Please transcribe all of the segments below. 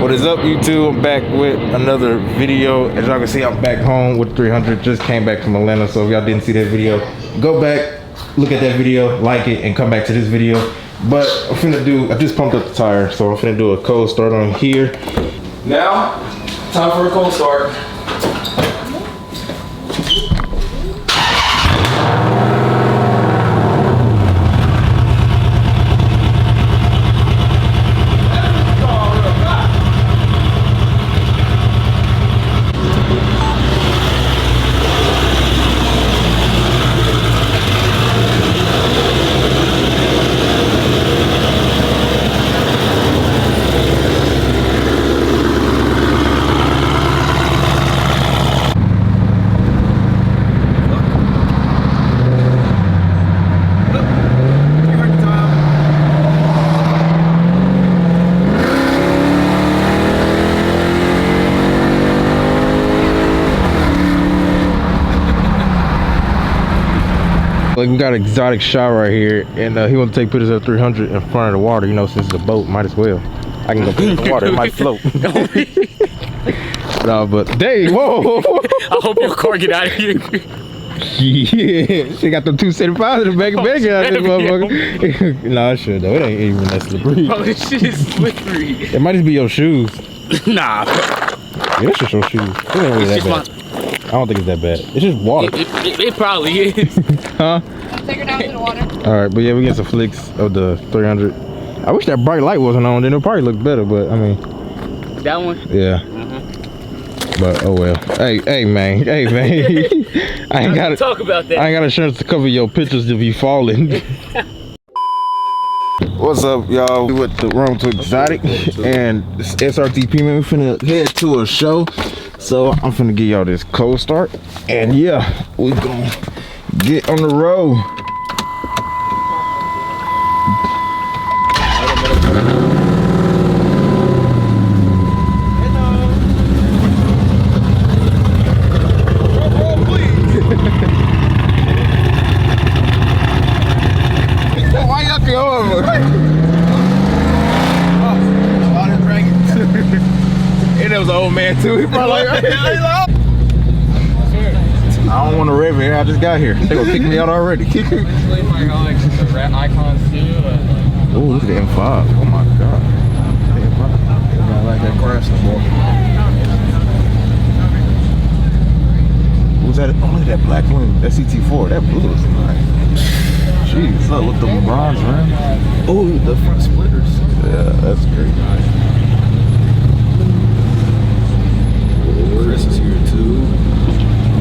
What is up, YouTube? I'm back with another video. As y'all can see, I'm back home with 300. Just came back from Atlanta, so if y'all didn't see that video, go back, look at that video, like it, and come back to this video. But I'm finna do, I just pumped up the tire, so I'm finna do a cold start on here. Now, time for a cold start. Like, we got an exotic shot right here, and he want to take pictures of 300 in front of the water. You know, since it's a boat, might as well. I can go put it in the water, it might float. No, but dang, whoa! I hope your car get out of here. Yeah, she got them 275s in the back of out this motherfucker. Nah, shit though, it ain't even that slippery. Oh, this shit is slippery. It might just be your shoes. Nah. Yeah, it's just your shoes. It ain't really that bad. I don't think it's that bad. It's just water. It probably is. Huh? I'll take her down to the water. Alright, but yeah, we get some flicks of the 300. I wish that bright light wasn't on, then it'll probably look better, but I mean. That one? Yeah. But oh well. Hey man. I ain't got talk about that. I ain't got insurance to cover your pictures if you falling. What's up, y'all? We went to Rome to Exotic and this SRTP, man. We finna head to a show. So I'm finna give y'all this cold start. And yeah, we gonna get on the road. Why y'all go over? And there was an old man too. He probably like, I don't want to rev here. I just got here. They gonna kick me out already. Oh, look at the M5. Oh my god. I like that crash boy. What was that? Oh, look at that black one. That CT4. That blue is nice. Jeez, look with the bronze rim. Oh, the front splitters. Yeah, that's great. Chris is here too.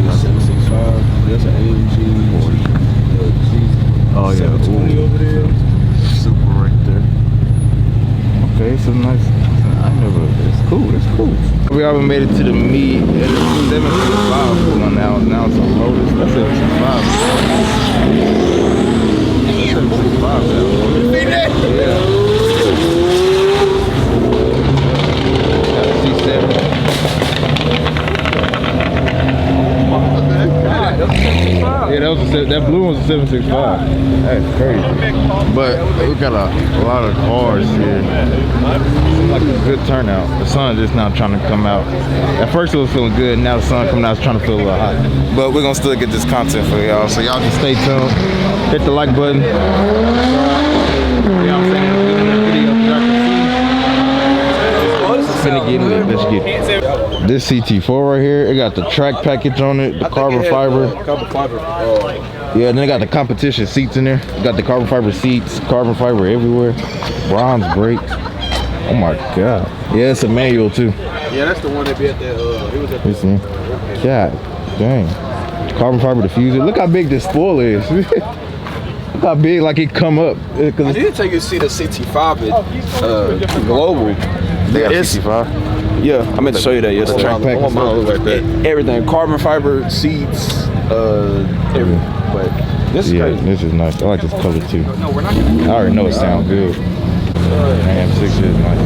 765. That's an AMG 40. Oh yeah, 720 over there. Super right there. Okay, so nice. I never. It's cool. It's cool. We already made it to the meet. And it's 765 pulling now. Now it's on Lotus. That's 765. 765 now. Yeah. C7. Yeah, that blue one's a 765. That's crazy. But we got a lot of cars here. Like a good turnout. The sun just now trying to come out. At first it was feeling good. Now the sun coming out is trying to feel a little hot. But we're gonna still get this content for y'all. So y'all can stay tuned. Hit the like button. Finna get lit. Let's get it. This CT4 right here, it got the track package on it, the carbon fiber. Yeah, then they got the competition seats in there. You got the carbon fiber seats, carbon fiber everywhere. Bronze brakes. Oh my god. Yeah, it's a manual too. Yeah, that's the one that be at the it was at the God dang. Carbon fiber diffuser. Look how big this spoiler is. Look how big, like it come up. I did take you to see the CT5 at Global. They got CT5. Yeah, I meant to show you that yesterday. Track pack and stuff like that. Everything, carbon fiber, seats, everything. But this is crazy. This is nice. I like this color too. I already know it sounds good. Man, 6 is nice.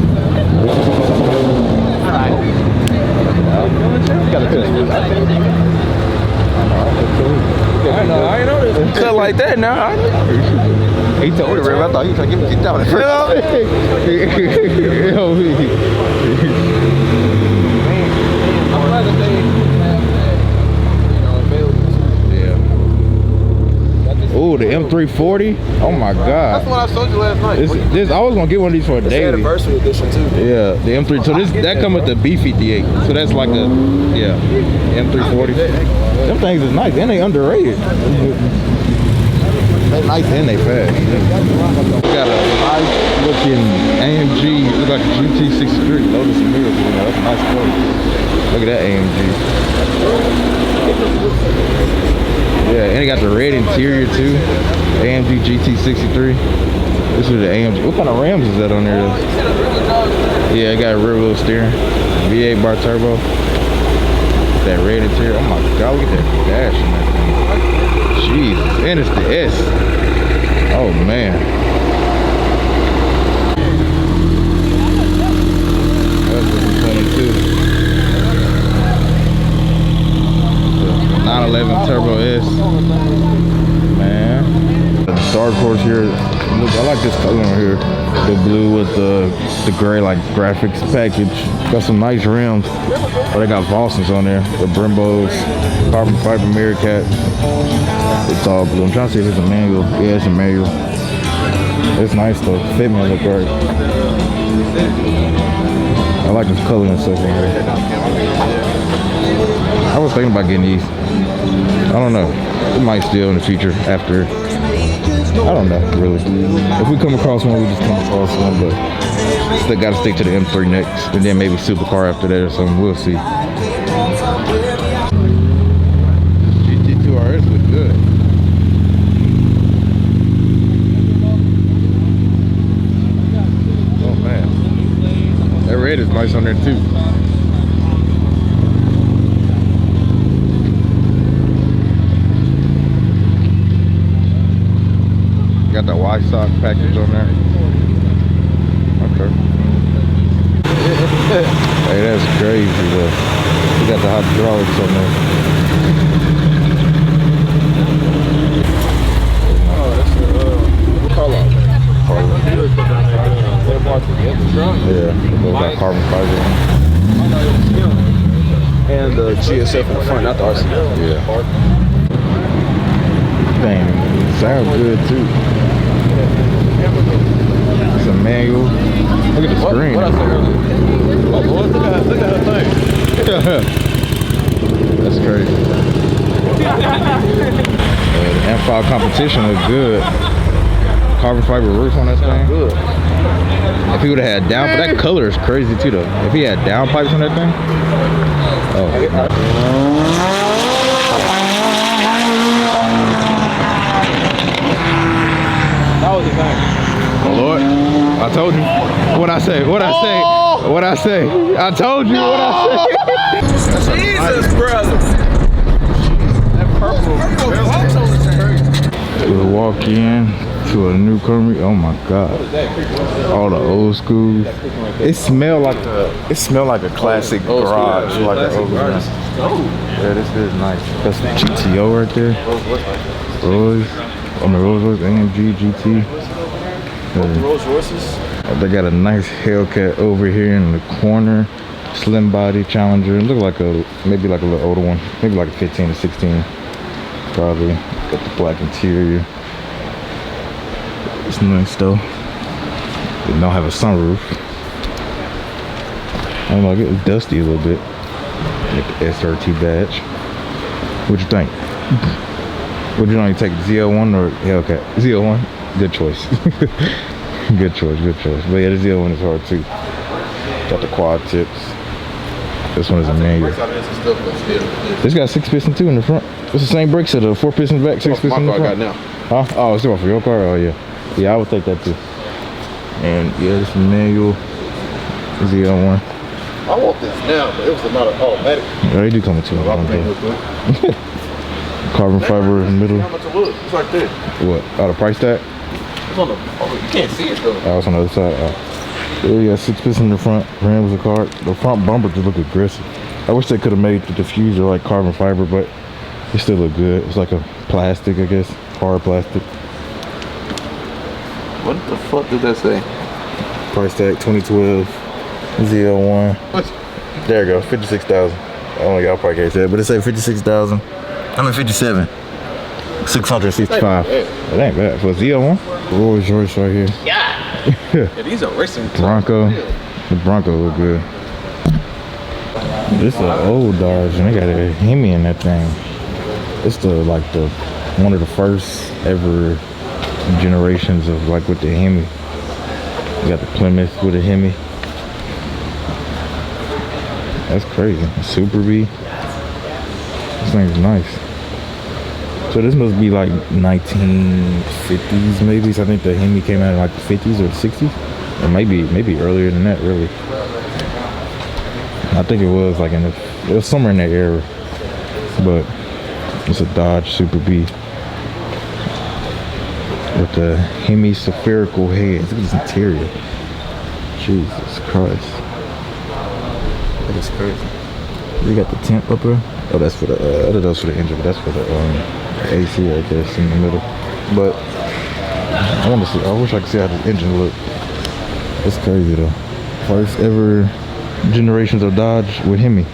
You gotta finish this. I know, I ain't know this. Cut like that now. He told me, I thought he was trying to get me kicked out. M340. Oh my That's God. the one I showed you last night. This I was gonna get one of these for a It's the daily. anniversary edition too. Yeah, the M3. So that come with the B58. So that's like a M340. Them things is nice and they underrated. They nice and they fast. We got a nice looking AMG. Look like a GT63. Lotus and mirrors. That's a nice color. Look at that AMG. Yeah, and it got the red interior too. AMG GT63. This is the AMG. What kind of rims is that on there though? Yeah, it got rear wheel steering. V8 bar turbo. That red interior. Oh my God, look at that dash in that thing. Jeez, and it's the S. Oh man. That's looking 22. 911 Turbo S. Man. The dark horse here. Look, I like this color on here. The blue with the gray like graphics package. Got some nice rims. Oh, they got Volsons on there. The Brembos, carbon fiber mirror cap. It's all blue. I'm trying to see if it's a manual. Yeah, it's a manual. It's nice though. Fitment look right. I like this color and stuff on here. I was thinking about getting these. I don't know. We might still in the future after. I don't know, really. If we come across one, we just come across one, but still gotta stick to the M3 next, and then maybe supercar after that or something. We'll see. GT2 RS look good. Oh man, that red is nice on there too. Got the Y-Sock package on there. Okay. Hey, that's crazy though. We got the hydraulics on there. Oh, that's the color. Yeah, those got carbon fiber on. And the GSF in the front, not the RC. Yeah. Dang, it sounds good too. It's a manual. Look at the screen. What I said earlier? Oh, boy, look at her thing. That's crazy. The M5 competition looks good. Carbon fiber roof on that thing. Good. If he would have had down, but that color is crazy too though. If he had down pipes on that thing. Oh. That was the thing. Oh Lord, I told you. What I say? What I say? What I say? I told you what I say. Jesus, brother. That purple. We'll walk in to a new Camry. Oh my God! All the old school. It smelled like a classic garage, like an old garage. Yeah, this is nice. That's the GTO right there. Rolls. On the Rolls Royce AMG GT. Rolls Royces. They got a nice Hellcat over here in the corner. Slim body Challenger. It look like maybe like a little older one. Maybe like a 15 to 16. Probably. Got the black interior. It's nice though. It don't have a sunroof. I don't know, it's dusty a little bit. Got the SRT badge. What you think? Would you only take Z01 or Hellcat? Z01? Good choice. Good choice, good choice. But yeah, the Z01 is hard too. Got the quad tips. This one is a manual. This got 6-piston too in the front. It's the same brakes at the 4-piston back, 6-piston in the front. My car I got now. Huh? Oh, it's the one for your car? Oh yeah. Yeah, I would take that too. And yeah, this is manual. Z01. I want this now, but it was not an automatic. Yeah, they do come with two. Carbon fiber in the middle. How much it was? It's right there. What? Oh, the price tag? It's on the. Oh, you can't see it though. Oh, it's on the other side. Yeah, you got 6-piston in the front. Rims are card. The front bumper just look aggressive. I wish they could have made the diffuser like carbon fiber, but it still look good. It's like a plastic, I guess, hard plastic. What the fuck did that say? Price tag 2012 Z01. There you go, 56,000. I don't know, y'all probably can't say it, but it say 56,000. I mean 57. $665. That ain't bad for a Z01. Rolls Royce right here. Yeah, these are racing. Bronco. The Bronco look good. This is an old Dodge, and they got a Hemi in that thing. It's one of the first ever generations of like with the Hemi. You got the Plymouth with the Hemi. That's crazy. Super B. This thing's nice. So this must be like 1950s maybe. So I think the Hemi came out in like the 50s or 60s. Or maybe earlier than that, really. I think it was like it was somewhere in that era. But it's a Dodge Super B with the Hemi spherical head. Look at this interior. Jesus Christ. That is crazy. You got the tent up there. Oh, that's for the that's for the engine, but that's for the AC right there. It's in the middle. But I want to see. I wish I could see how the engine look. It's crazy though. First ever generations of Dodge with Hemi.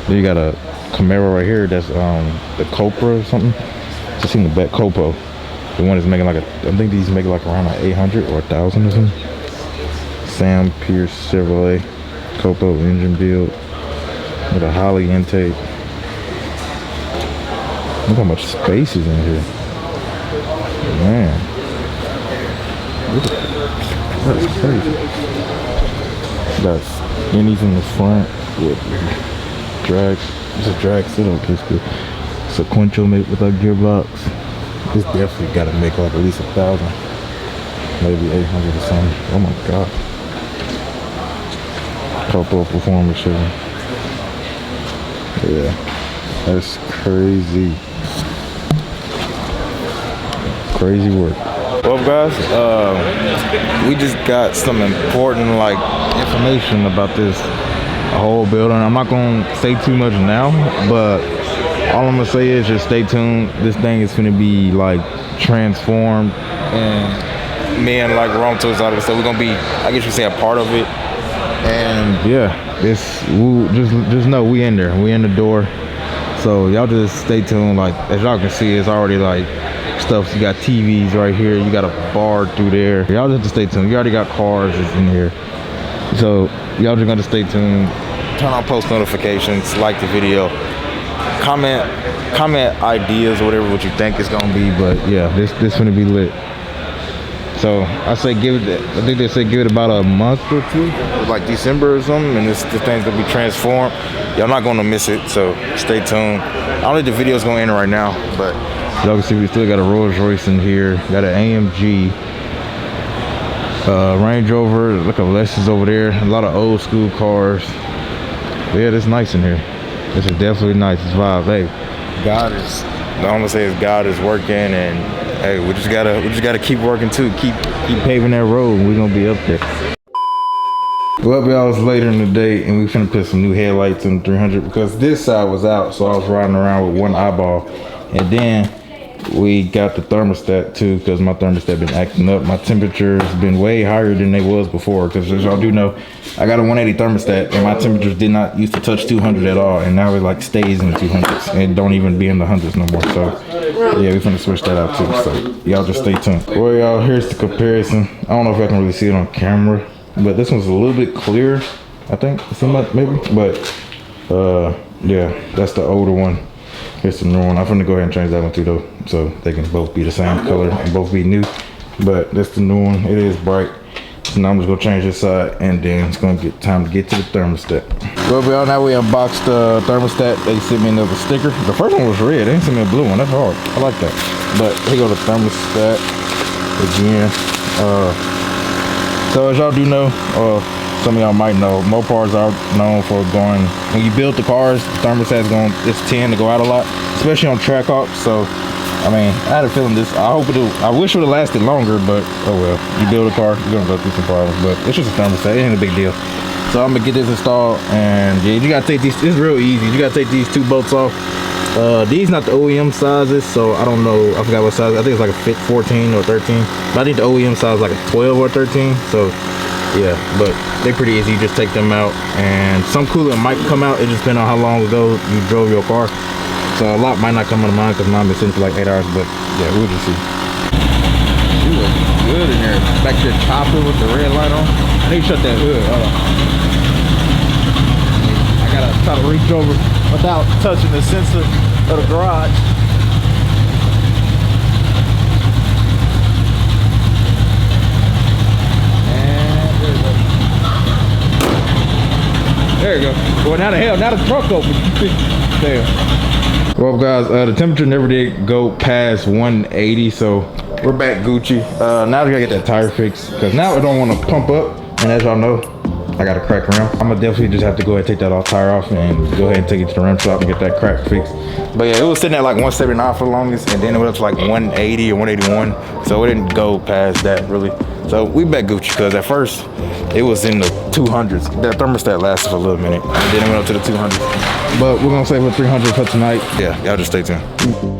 Then you got a Camaro right here. That's the Copra or something. Just seen the back Copo. The one is making like I think these make like around like 800 or 1,000 or something. Sam Pierce Chevrolet Copo engine build with a Holly intake. Look how much space is in here. Man. That is crazy. Got skinnies in the front with drag. It's a drag sit-up basically. Sequential made with a gearbox. This definitely got to make like at least 1,000, maybe 800 or something. Oh my god. Couple of performance show. Yeah, that's crazy. Crazy work. Well guys, we just got some important like information about this whole building. I'm not gonna say too much now, but all I'm gonna say is just stay tuned. This thing is gonna be like transformed, and me and like Rome Tools out of it, so we're gonna be, I guess you say, a part of it. And yeah, just know we in there, we in the door. So y'all just stay tuned. Like as y'all can see, it's already like stuff. You got TVs right here, you got a bar through there. Y'all just have to stay tuned. You already got cars in here, so y'all just gotta stay tuned. Turn on post notifications, like the video, comment ideas, whatever what you think it's gonna be. But yeah, this gonna be lit. So I say I think they say give it about a month or two, like December or something, and this thing's gonna be transformed. Y'all not gonna miss it, so stay tuned. I don't think the video's gonna end right now, but y'all can see we still got a Rolls Royce in here, got an AMG, Range Rover, look at Lexus over there, a lot of old school cars. But yeah, it's nice in here. This is definitely nice. It's vibe. Hey, God is, the only say is God is working, and hey, we just gotta keep working too. Keep paving that road, and we're gonna be up there. Well, y'all, it's later in the day, and we finna put some new headlights in the 300 because this side was out, so I was riding around with one eyeball. And then we got the thermostat too, because my thermostat been acting up. My temperature's been way higher than they was before, because as y'all do know, I got a 180 thermostat, and my temperatures did not used to touch 200 at all, and now it like stays in the 200s, and don't even be in the hundreds no more. So yeah, we finna switch that out too, so y'all just stay tuned. Well, y'all, here's the comparison. I don't know if I can really see it on camera, but this one's a little bit clearer, I think, maybe. But yeah, that's the older one. Here's the new one. I'm gonna go ahead and change that one too though, so they can both be the same color and both be new. But that's the new one. It is bright. So now I'm just gonna change this side, and then it's gonna get time to get to the thermostat. Well, y'all, now we unboxed the thermostat. They sent me another sticker. The first one was red. They didn't send me a blue one. That's hard. I like that. But here go the thermostat again. So as y'all do know, some of y'all might know, Mopars are known for going, when you build the cars, the thermostat's going to tend to go out a lot, especially on track hops. So I mean, I had a feeling this, I wish it would have lasted longer, but oh well. You build a car, you're gonna go through some problems, but it's just a thermostat, it ain't a big deal. So I'm gonna get this installed, and yeah, you gotta take these, it's real easy. You gotta take these two bolts off. These not the OEM sizes, so I don't know, I forgot what size. I think it's like a 14 or 13, but I think the OEM size is like a 12 or 13, so yeah, but they're pretty easy. You just take them out, and some coolant might come out. It just depends on how long ago you drove your car. So a lot might not come on mine because mine been sitting for like 8 hours, but yeah, we'll just see. She looks good in there. Back there chopping with the red light on. I need to shut that hood. Hold on. I gotta try to reach over without touching the sensor of the garage. There you go. Well, now the truck open. Damn. Well, guys, the temperature never did go past 180, so we're back Gucci. Now we gotta get that tire fixed because now I don't want to pump up, and as y'all know, I got a crack rim. I'm gonna definitely just have to go ahead and take that tire off and go ahead and take it to the rim shop and get that crack fixed. But yeah, it was sitting at like 179 for the longest, and then it went up to like 180 or 181, so it didn't go past that really. So we back Gucci because at first it was in the 200s. That thermostat lasted for a little minute, and then it went up to the 200s. But we're gonna save for 300 for tonight. Yeah, y'all just stay tuned.